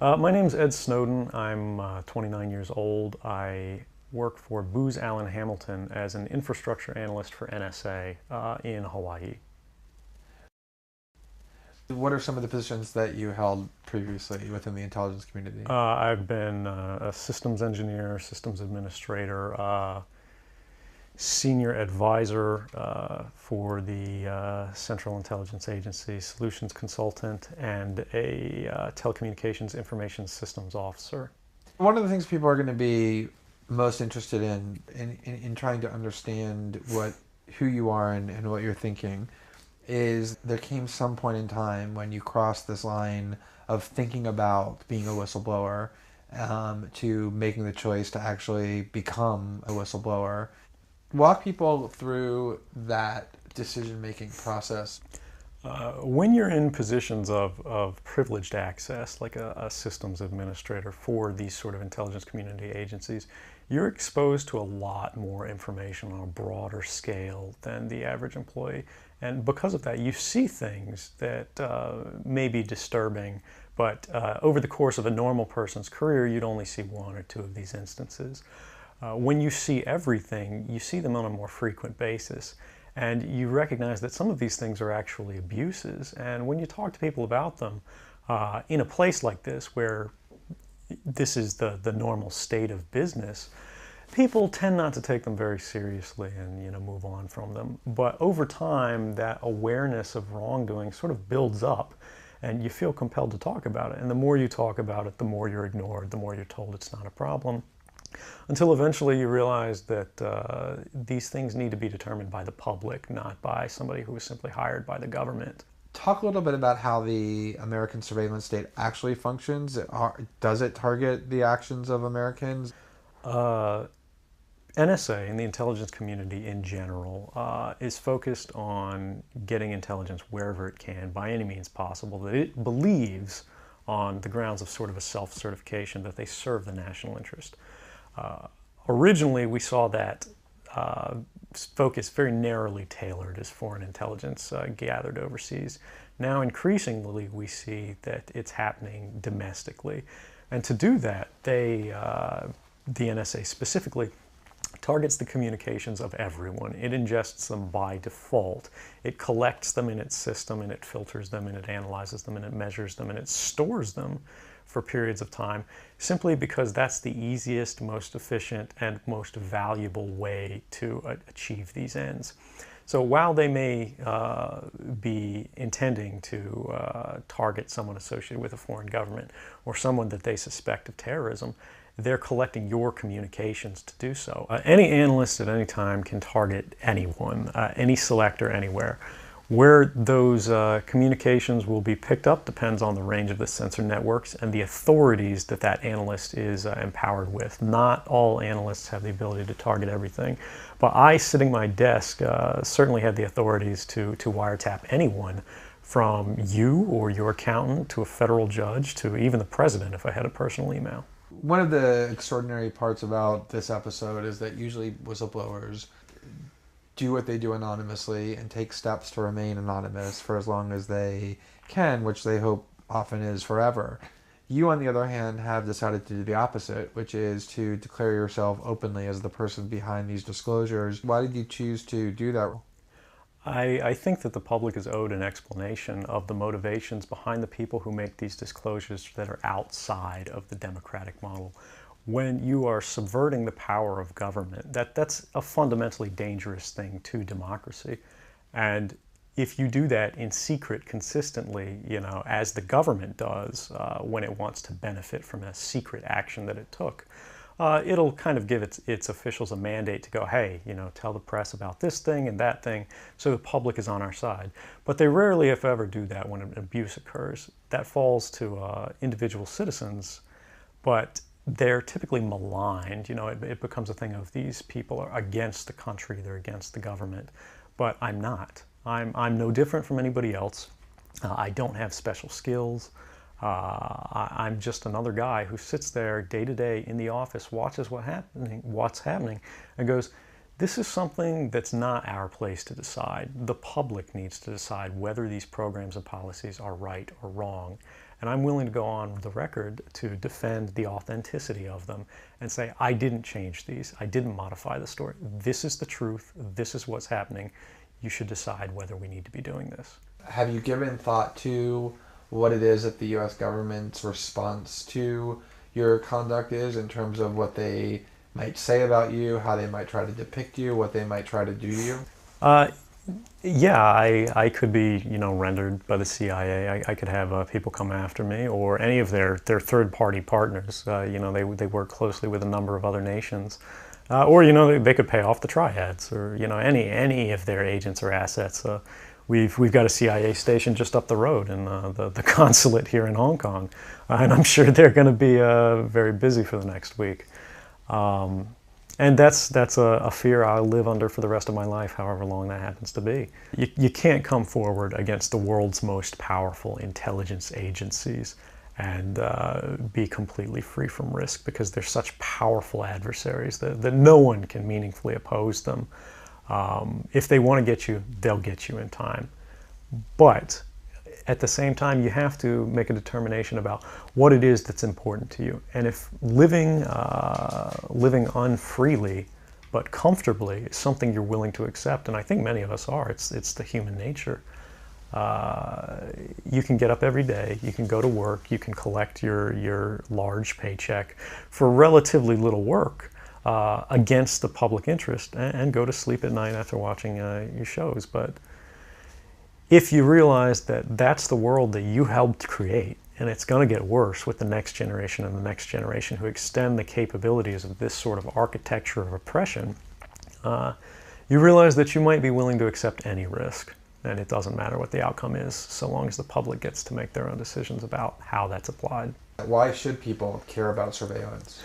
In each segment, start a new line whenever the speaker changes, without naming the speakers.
My name's Ed Snowden. I'm 29 years old. I work for Booz Allen Hamilton as an infrastructure analyst for NSA in Hawaii.
What are some of the positions that you held previously within the intelligence community?
I've been a systems engineer, systems administrator, senior advisor for the Central Intelligence Agency, solutions consultant, and a telecommunications information systems officer.
One of the things people are going to be most interested in trying to understand who you are and what you're thinking is there came some point in time when you crossed this line of thinking about being a whistleblower to making the choice to actually become a whistleblower. Walk people through that decision-making process.
When you're in positions of privileged access, like a systems administrator for these sort of intelligence community agencies, you're exposed to a lot more information on a broader scale than the average employee. And because of that, you see things that may be disturbing, but over the course of a normal person's career, you'd only see one or two of these instances. When you see everything, you see them on a more frequent basis. And you recognize that some of these things are actually abuses. And when you talk to people about them, in a place like this where this is the normal state of business, people tend not to take them very seriously and move on from them. But over time, that awareness of wrongdoing sort of builds up and you feel compelled to talk about it. And the more you talk about it, the more you're ignored, the more you're told it's not a problem. Until eventually you realize that these things need to be determined by the public, not by somebody who is simply hired by the government.
Talk a little bit about how the American surveillance state actually functions. Does it target the actions of Americans?
NSA and the intelligence community in general is focused on getting intelligence wherever it can by any means possible that it believes on the grounds of sort of a self-certification that they serve the national interest. Originally, we saw that focus very narrowly tailored as foreign intelligence gathered overseas. Now, increasingly, we see that it's happening domestically. And to do that, the NSA specifically targets the communications of everyone. It ingests them by default. It collects them in its system, and it filters them, and it analyzes them, and it measures them, and it stores them for periods of time, simply because that's the easiest, most efficient, and most valuable way to achieve these ends. So while they may be intending to target someone associated with a foreign government or someone that they suspect of terrorism, they're collecting your communications to do so. Any analyst at any time can target anyone, any selector, anywhere. Where those communications will be picked up depends on the range of the sensor networks and the authorities that that analyst is empowered with. Not all analysts have the ability to target everything, but I, sitting at my desk, certainly had the authorities to wiretap anyone, from you or your accountant to a federal judge to even the president if I had a personal email.
One of the extraordinary parts about this episode is that usually whistleblowers do what they do anonymously and take steps to remain anonymous for as long as they can, which they hope often is forever. You, on the other hand, have decided to do the opposite, which is to declare yourself openly as the person behind these disclosures. Why did you choose to do that?
I think that the public is owed an explanation of the motivations behind the people who make these disclosures that are outside of the democratic model. When you are subverting the power of government, that's a fundamentally dangerous thing to democracy. And if you do that in secret consistently, as the government does when it wants to benefit from a secret action that it took, it'll kind of give its officials a mandate to go, hey, tell the press about this thing and that thing, so the public is on our side. But they rarely, if ever, do that when an abuse occurs. That falls to individual citizens, but they're typically maligned. It becomes a thing of these people are against the country, they're against the government. But I'm not. I'm no different from anybody else. I don't have special skills. I'm just another guy who sits there day to day in the office, watches what's happening, and goes, this is something that's not our place to decide. The public needs to decide whether these programs and policies are right or wrong. And I'm willing to go on the record to defend the authenticity of them and say, I didn't change these. I didn't modify the story. This is the truth. This is what's happening. You should decide whether we need to be doing this.
Have you given thought to what it is that the U.S. government's response to your conduct is, in terms of what they might say about you, how they might try to depict you, what they might try to do to you?
Yeah, I could be, rendered by the CIA. I could have people come after me, or any of their third-party partners. They work closely with a number of other nations. Or they could pay off the triads, or any of their agents or assets. We've got a CIA station just up the road in the consulate here in Hong Kong, and I'm sure they're going to be very busy for the next week. And that's a fear I'll live under for the rest of my life, however long that happens to be. You can't come forward against the world's most powerful intelligence agencies and be completely free from risk, because they're such powerful adversaries that no one can meaningfully oppose them. If they want to get you, they'll get you in time. But at the same time, you have to make a determination about what it is that's important to you. And if living unfreely but comfortably is something you're willing to accept, and I think many of us are, it's the human nature. You can get up every day, you can go to work, you can collect your large paycheck for relatively little work against the public interest, and go to sleep at night after watching your shows. But if you realize that that's the world that you helped create, and it's going to get worse with the next generation and the next generation who extend the capabilities of this sort of architecture of oppression, you realize that you might be willing to accept any risk. And it doesn't matter what the outcome is, so long as the public gets to make their own decisions about how that's applied.
Why should people care about surveillance?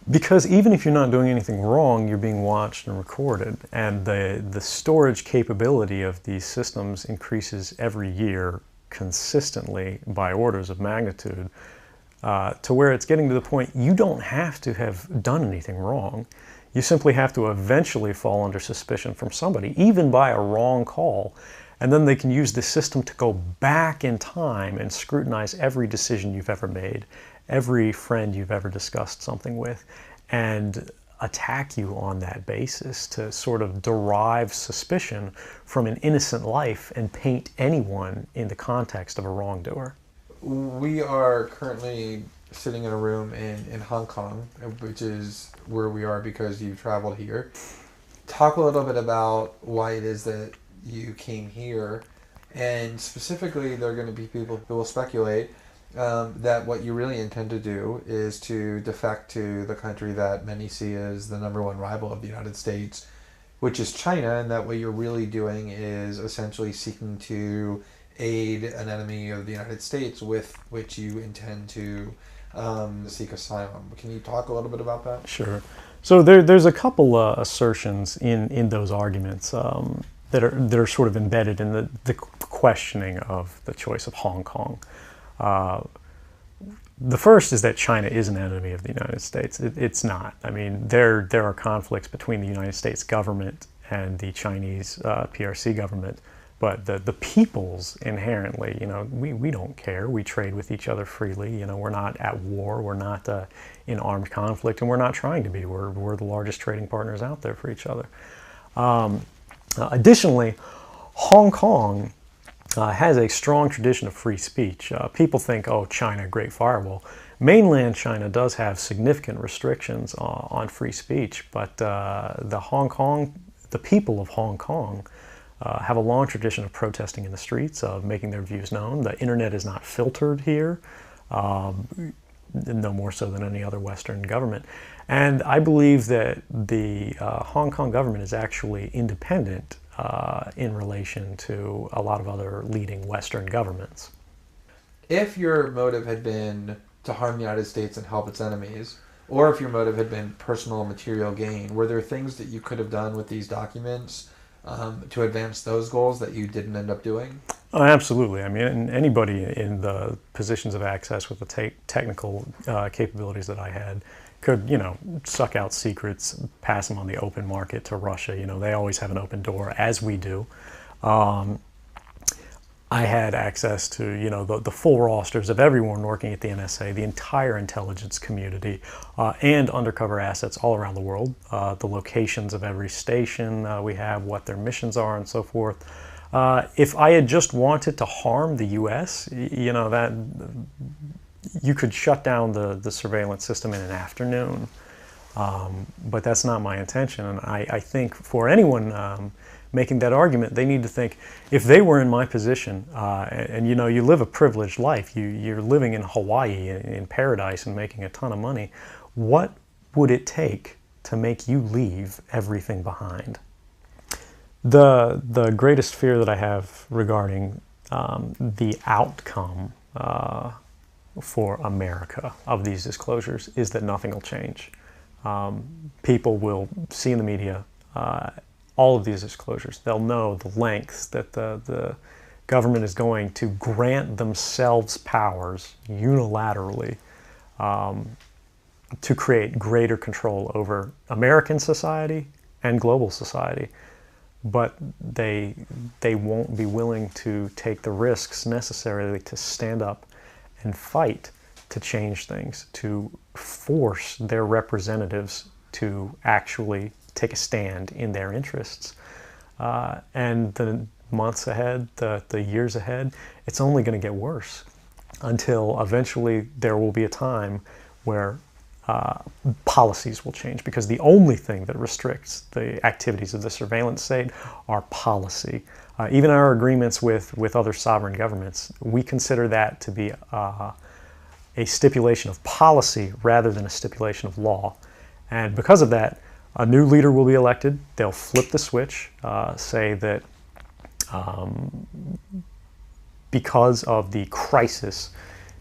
Because even if you're not doing anything wrong, you're being watched and recorded. And the storage capability of these systems increases every year consistently by orders of magnitude, to where it's getting to the point you don't have to have done anything wrong. You simply have to eventually fall under suspicion from somebody, even by a wrong call. And then they can use the system to go back in time and scrutinize every decision you've ever made, every friend you've ever discussed something with, and attack you on that basis to sort of derive suspicion from an innocent life and paint anyone in the context of a wrongdoer.
We are currently sitting in a room in Hong Kong, which is where we are because you traveled here. Talk a little bit about why it is that you came here, and specifically there are going to be people who will speculate that what you really intend to do is to defect to the country that many see as the #1 rival of the United States, which is China, and that what you're really doing is essentially seeking to aid an enemy of the United States with which you intend to seek asylum. Can you talk a little bit about that?
Sure. So there's a couple assertions in those arguments that are sort of embedded in the questioning of the choice of Hong Kong. The first is that China is an enemy of the United States. It's not. I mean, there are conflicts between the United States government and the Chinese PRC government, but the peoples inherently, we don't care. We trade with each other freely. We're not at war. We're not in armed conflict, and we're not trying to be. We're the largest trading partners out there for each other. Additionally, Hong Kong has a strong tradition of free speech. People think, oh, China, great firewall. Mainland China does have significant restrictions on free speech, but the people of Hong Kong have a long tradition of protesting in the streets, of making their views known. The internet is not filtered here, no more so than any other Western government. And I believe that the Hong Kong government is actually independent in relation to a lot of other leading Western governments.
If your motive had been to harm the United States and help its enemies, or if your motive had been personal material gain, were there things that you could have done with these documents to advance those goals that you didn't end up doing?
Oh, absolutely. I mean, anybody in the positions of access with the technical capabilities that I had could, suck out secrets, pass them on the open market to Russia. They always have an open door, as we do. I had access to, the full rosters of everyone working at the NSA, the entire intelligence community, and undercover assets all around the world, the locations of every station we have, what their missions are, and so forth. If I had just wanted to harm the U.S., that you could shut down the surveillance system in an afternoon. But that's not my intention, and I think for anyone making that argument, they need to think, if they were in my position, and you live a privileged life, you're living in Hawaii in paradise and making a ton of money, what would it take to make you leave everything behind? The greatest fear that I have regarding the outcome for America of these disclosures is that nothing will change. People will see in the media all of these disclosures. They'll know the lengths that the government is going to grant themselves powers unilaterally to create greater control over American society and global society. But they won't be willing to take the risks necessarily to stand up and fight to change things, to force their representatives to actually take a stand in their interests. And the months ahead, the years ahead, it's only going to get worse until eventually there will be a time where policies will change, because the only thing that restricts the activities of the surveillance state are policy. Even our agreements with other sovereign governments, we consider that to be a stipulation of policy rather than a stipulation of law. And because of that, a new leader will be elected. They'll flip the switch, say that because of the crisis,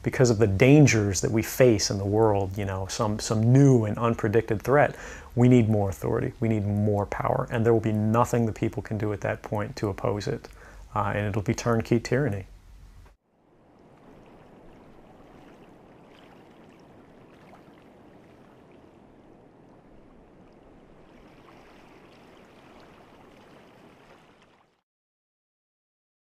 because of the dangers that we face in the world, some new and unpredicted threat, we need more authority, we need more power, and there will be nothing the people can do at that point to oppose it. And it'll be turnkey tyranny.